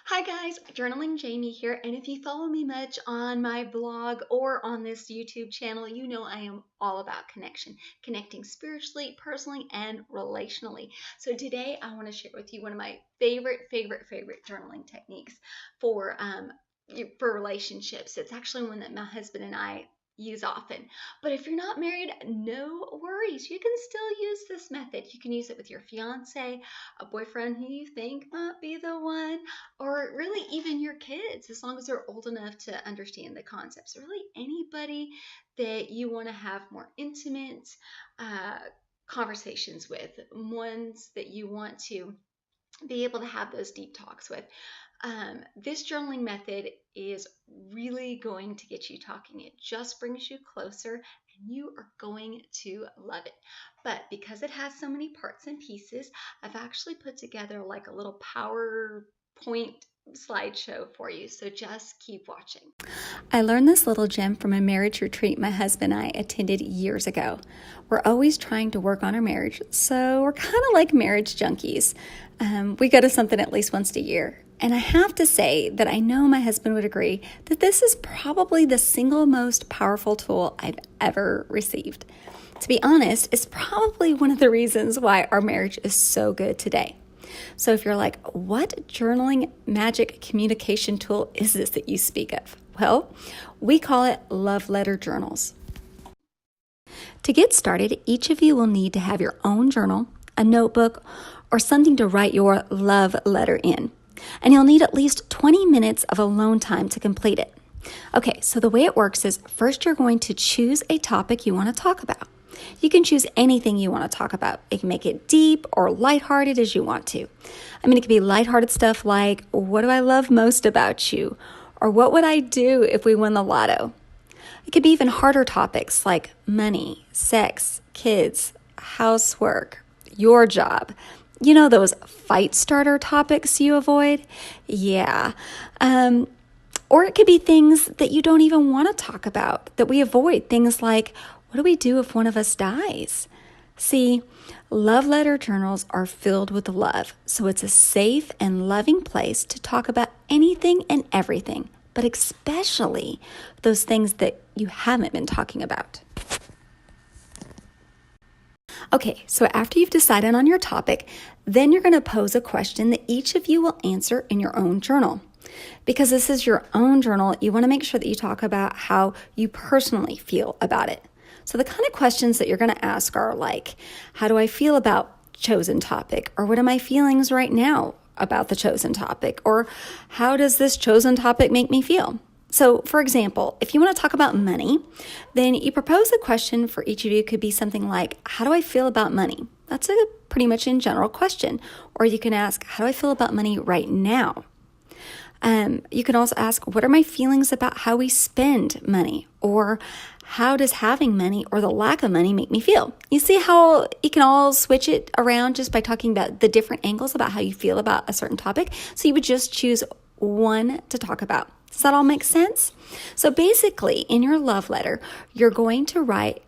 Hi guys, Journaling Jamie here, and if you follow me much on my blog or on this YouTube channel, you know I am all about connection, connecting spiritually, personally, and relationally. So today I want to share with you one of my favorite journaling techniques for relationships. It's actually one that my husband and I use often. But if you're not married, no worries. You can still use this method. You can use it with your fiance, a boyfriend who you think might be the one, or really even your kids, as long as they're old enough to understand the concepts. Really, anybody that you want to have more intimate uh, conversations with, ones that you want to be able to have those deep talks with. This journaling method is really going to get you talking. It just brings you closer and you are going to love it. But because it has so many parts and pieces, I've actually put together like a little PowerPoint slideshow for you. So just keep watching. I learned this little gem from a marriage retreat my husband and I attended years ago. We're always trying to work on our marriage, so we're kind of like marriage junkies. We go to something at least once a year. And I have to say that I know my husband would agree that this is probably the single most powerful tool I've ever received. To be honest, it's probably one of the reasons why our marriage is so good today. So if you're like, what journaling magic communication tool is this that you speak of? Well, we call it love letter journals. To get started, each of you will need to have your own journal, a notebook, or something to write your love letter in. And you'll need at least 20 minutes of alone time to complete it. Okay, so the way it works is first you're going to choose a topic you want to talk about. You can choose anything you want to talk about. It can make it deep or lighthearted as you want to. I mean, it could be lighthearted stuff like, what do I love most about you? Or what would I do if we won the lotto? It could be even harder topics like money, sex, kids, housework, your job. You know those fight starter topics you avoid? Yeah. Or it could be things that you don't even want to talk about, that we avoid. Things like, what do we do if one of us dies? See, love letter journals are filled with love, so it's a safe and loving place to talk about anything and everything, but especially those things that you haven't been talking about. Okay, so after you've decided on your topic, then you're going to pose a question that each of you will answer in your own journal. Because this is your own journal, you want to make sure that you talk about how you personally feel about it. So the kind of questions that you're going to ask are like, how do I feel about chosen topic? Or what are my feelings right now about the chosen topic? Or how does this chosen topic make me feel? So for example, if you want to talk about money, then you propose a question for each of you. It could be something like, how do I feel about money? That's a pretty much in general question. Or you can ask, how do I feel about money right now? You can also ask, what are my feelings about how we spend money? Or how does having money or the lack of money make me feel? You see how you can all switch it around just by talking about the different angles about how you feel about a certain topic. So you would just choose one to talk about. Does that all make sense? So basically, in your love letter, you're going to write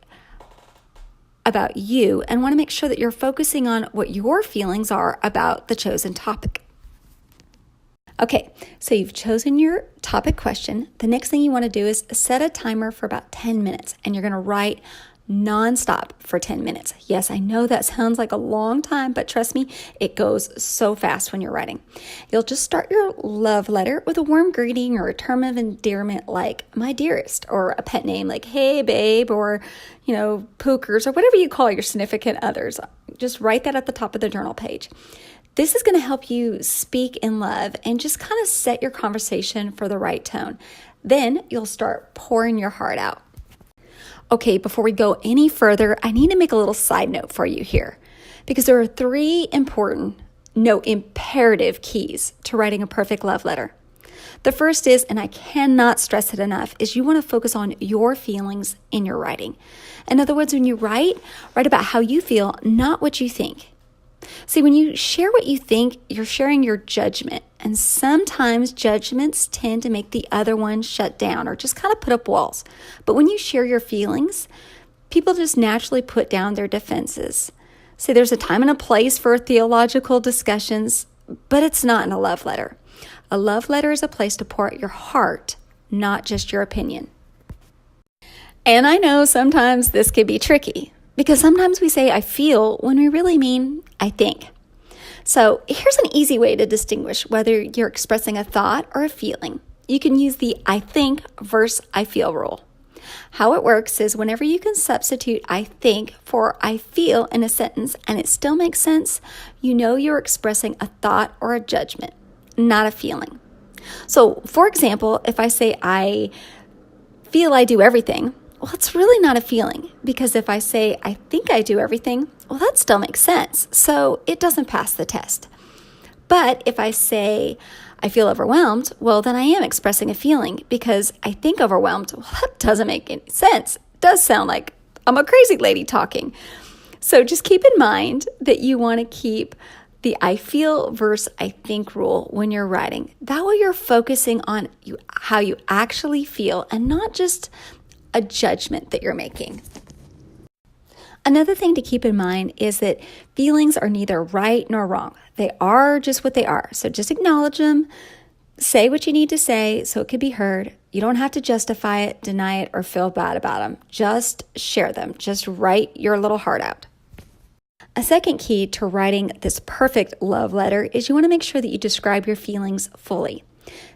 about you and want to make sure that you're focusing on what your feelings are about the chosen topic. Okay, so you've chosen your topic question. The next thing you want to do is set a timer for about 10 minutes, and you're going to write nonstop for 10 minutes. Yes, I know that sounds like a long time, but trust me, it goes so fast when you're writing. You'll just start your love letter with a warm greeting or a term of endearment like my dearest, or a pet name like hey babe, or pookers, or whatever you call your significant others. Just write that at the top of the journal page. This is going to help you speak in love and just kind of set your conversation for the right tone. Then you'll start pouring your heart out. Okay, before we go any further, I need to make a little side note for you here, because there are 3 imperative keys to writing a perfect love letter. The first is, and I cannot stress it enough, is you want to focus on your feelings in your writing. In other words, when you write about how you feel, not what you think. See, when you share what you think, you're sharing your judgment. And sometimes judgments tend to make the other one shut down or just kind of put up walls. But when you share your feelings, people just naturally put down their defenses. See, there's a time and a place for theological discussions, but it's not in a love letter. A love letter is a place to pour out your heart, not just your opinion. And I know sometimes this can be tricky because sometimes we say I feel when we really mean I think. So here's an easy way to distinguish whether you're expressing a thought or a feeling. You can use the I think versus I feel rule. How it works is whenever you can substitute I think for I feel in a sentence and it still makes sense, you know you're expressing a thought or a judgment, not a feeling. So, for example, if I say I feel I do everything, well, it's really not a feeling, because if I say I think I do everything, well, that still makes sense. So it doesn't pass the test. But if I say I feel overwhelmed, well, then I am expressing a feeling, because I think overwhelmed, well, that doesn't make any sense. It does sound like I'm a crazy lady talking. So just keep in mind that you want to keep the I feel versus I think rule when you're writing. That way you're focusing on how you actually feel and not just a judgment that you're making. Another thing to keep in mind is that feelings are neither right nor wrong. They are just what they are. So just acknowledge them, say what you need to say so it can be heard. You don't have to justify it, deny it, or feel bad about them. Just share them. Just write your little heart out. A second key to writing this perfect love letter is you want to make sure that you describe your feelings fully.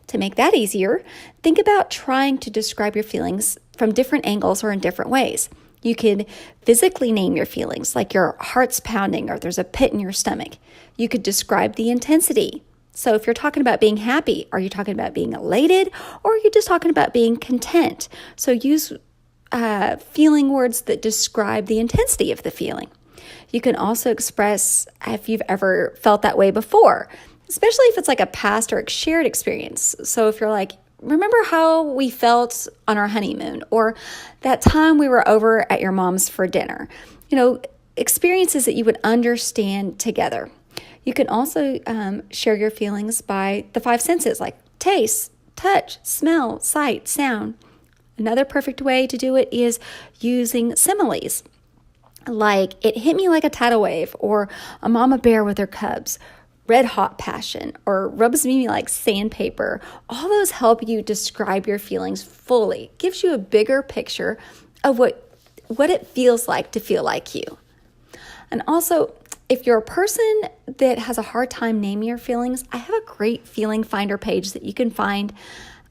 To make that easier, think about trying to describe your feelings from different angles or in different ways. You could physically name your feelings, like your heart's pounding or there's a pit in your stomach. You could describe the intensity. So if you're talking about being happy, are you talking about being elated, or are you just talking about being content? So use feeling words that describe the intensity of the feeling. You can also express if you've ever felt that way before, especially if it's like a past or shared experience. So if you're like, remember how we felt on our honeymoon, or that time we were over at your mom's for dinner, experiences that you would understand together. You can also share your feelings by the 5 senses, like taste, touch, smell, sight, sound. Another perfect way to do it is using similes, like it hit me like a tidal wave, or a mama bear with her cubs, red hot passion, or rubs me like sandpaper. All those help you describe your feelings fully. Gives you a bigger picture of what it feels like to feel like you. And also, if you're a person that has a hard time naming your feelings, I have a great feeling finder page that you can find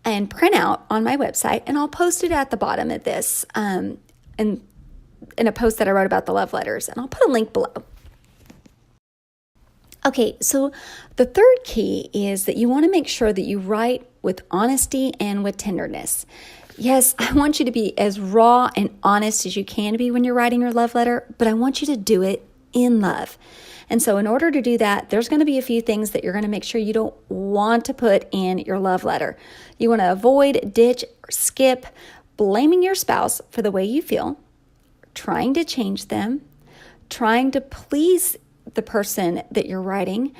and print out on my website, and I'll post it at the bottom of this and in a post that I wrote about the love letters, and I'll put a link below. Okay, so the third key is that you want to make sure that you write with honesty and with tenderness. Yes, I want you to be as raw and honest as you can be when you're writing your love letter, but I want you to do it in love. And so in order to do that, there's going to be a few things that you're going to make sure you don't want to put in your love letter. You want to avoid, ditch, or skip blaming your spouse for the way you feel, trying to change them, trying to please the person that you're writing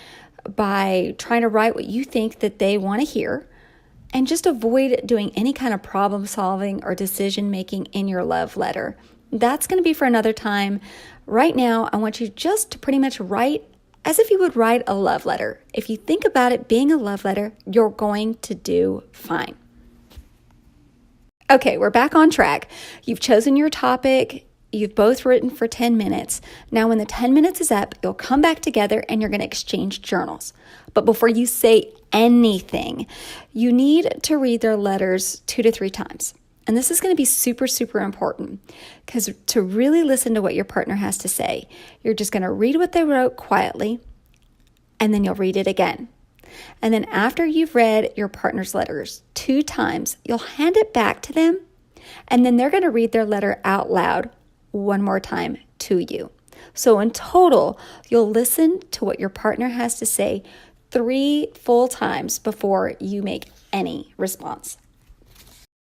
by trying to write what you think that they want to hear, and just avoid doing any kind of problem solving or decision making in your love letter. That's going to be for another time. Right now, I want you just to pretty much write as if you would write a love letter. If you think about it being a love letter, you're going to do fine. Okay, we're back on track. You've chosen your topic. You've both written for 10 minutes. Now, when the 10 minutes is up, you'll come back together and you're going to exchange journals. But before you say anything, you need to read their letters 2 to 3 times. And this is going to be super, super important, because to really listen to what your partner has to say, you're just going to read what they wrote quietly, and then you'll read it again. And then after you've read your partner's letters 2 times, you'll hand it back to them, and then they're going to read their letter out loud 1 more time to you. So in total, you'll listen to what your partner has to say 3 full times before you make any response.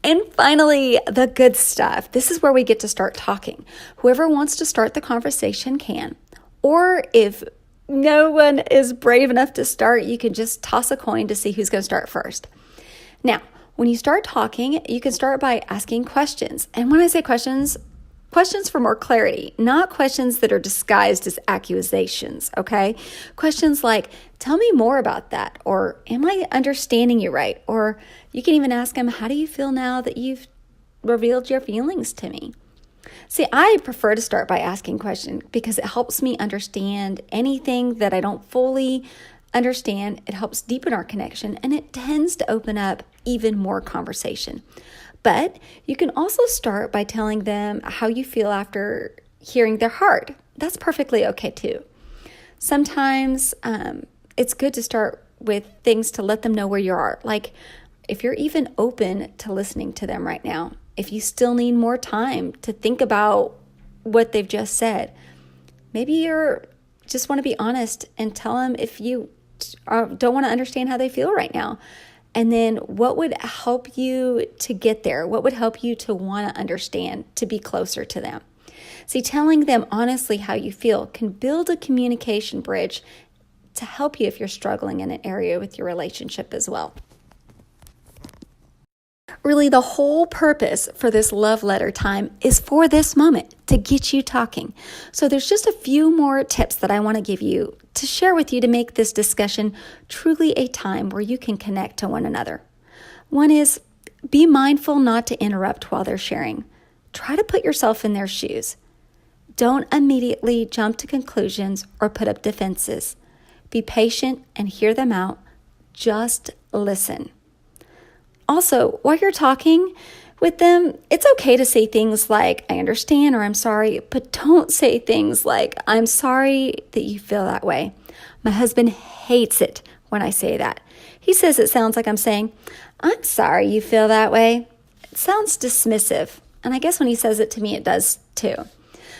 And finally, the good stuff. This is where we get to start talking. Whoever wants to start the conversation can. Or if no one is brave enough to start, you can just toss a coin to see who's going to start first. Now, when you start talking, you can start by asking questions. And when I say questions, Questions for more clarity, not questions that are disguised as accusations, okay? Questions like, tell me more about that, or am I understanding you right? Or you can even ask them, how do you feel now that you've revealed your feelings to me? See, I prefer to start by asking questions because it helps me understand anything that I don't fully understand. It helps deepen our connection and it tends to open up even more conversation. But you can also start by telling them how you feel after hearing their heart. That's perfectly okay too. Sometimes it's good to start with things to let them know where you are. Like if you're even open to listening to them right now, if you still need more time to think about what they've just said, maybe you're just want to be honest and tell them if you don't want to understand how they feel right now. And then what would help you to get there? What would help you to want to understand, to be closer to them? See, telling them honestly how you feel can build a communication bridge to help you if you're struggling in an area with your relationship as well. Really, the whole purpose for this love letter time is for this moment to get you talking. So there's just a few more tips that I want to give you to share with you to make this discussion truly a time where you can connect to one another. One is be mindful not to interrupt while they're sharing. Try to put yourself in their shoes. Don't immediately jump to conclusions or put up defenses. Be patient and hear them out. Just listen. Also, while you're talking with them, it's okay to say things like, I understand or I'm sorry, but don't say things like, I'm sorry that you feel that way. My husband hates it when I say that. He says it sounds like I'm saying, I'm sorry you feel that way. It sounds dismissive. And I guess when he says it to me, it does too.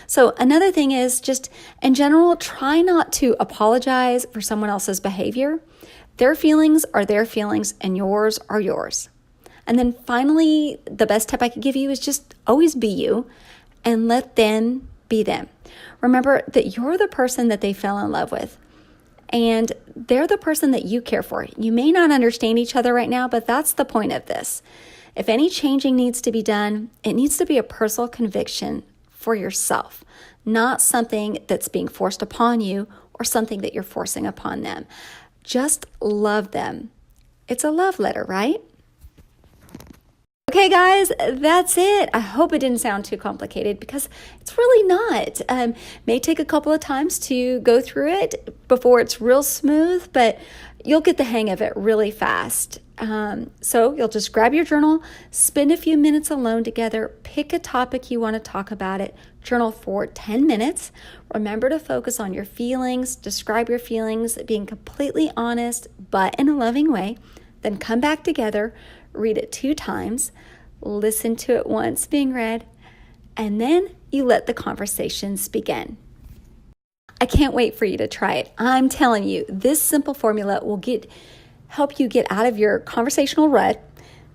So another thing is just in general, try not to apologize for someone else's behavior. Their feelings are their feelings and yours are yours. And then finally, the best tip I could give you is just always be you and let them be them. Remember that you're the person that they fell in love with and they're the person that you care for. You may not understand each other right now, but that's the point of this. If any changing needs to be done, it needs to be a personal conviction for yourself, not something that's being forced upon you or something that you're forcing upon them. Just love them. It's a love letter, right? Okay, guys, that's it. I hope it didn't sound too complicated because it's really not. May take a couple of times to go through it before it's real smooth, but you'll get the hang of it really fast. So you'll just grab your journal, spend a few minutes alone together, pick a topic you want to talk about it, journal for 10 minutes. Remember to focus on your feelings, describe your feelings, being completely honest, but in a loving way. Then come back together, read it 2 times, listen to it once being read, and then you let the conversations begin. I can't wait for you to try it. I'm telling you, this simple formula will help you get out of your conversational rut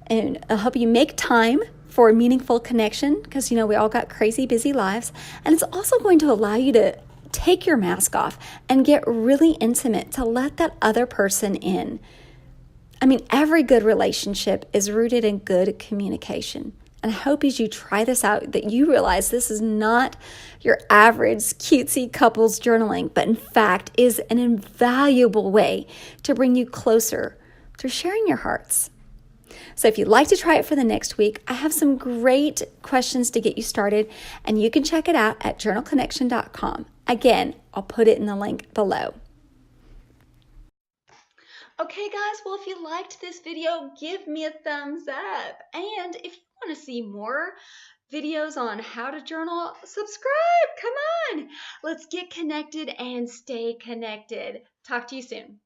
and it'll help you make time for a meaningful connection because, we all got crazy busy lives. And it's also going to allow you to take your mask off and get really intimate to let that other person in. Every good relationship is rooted in good communication. And I hope as you try this out that you realize this is not your average cutesy couples journaling, but in fact is an invaluable way to bring you closer through sharing your hearts. So if you'd like to try it for the next week, I have some great questions to get you started, and you can check it out at journalconnection.com. Again, I'll put it in the link below. Okay, guys, well, if you liked this video, give me a thumbs up. And if you want to see more videos on how to journal, subscribe. Come on. Let's get connected and stay connected. Talk to you soon.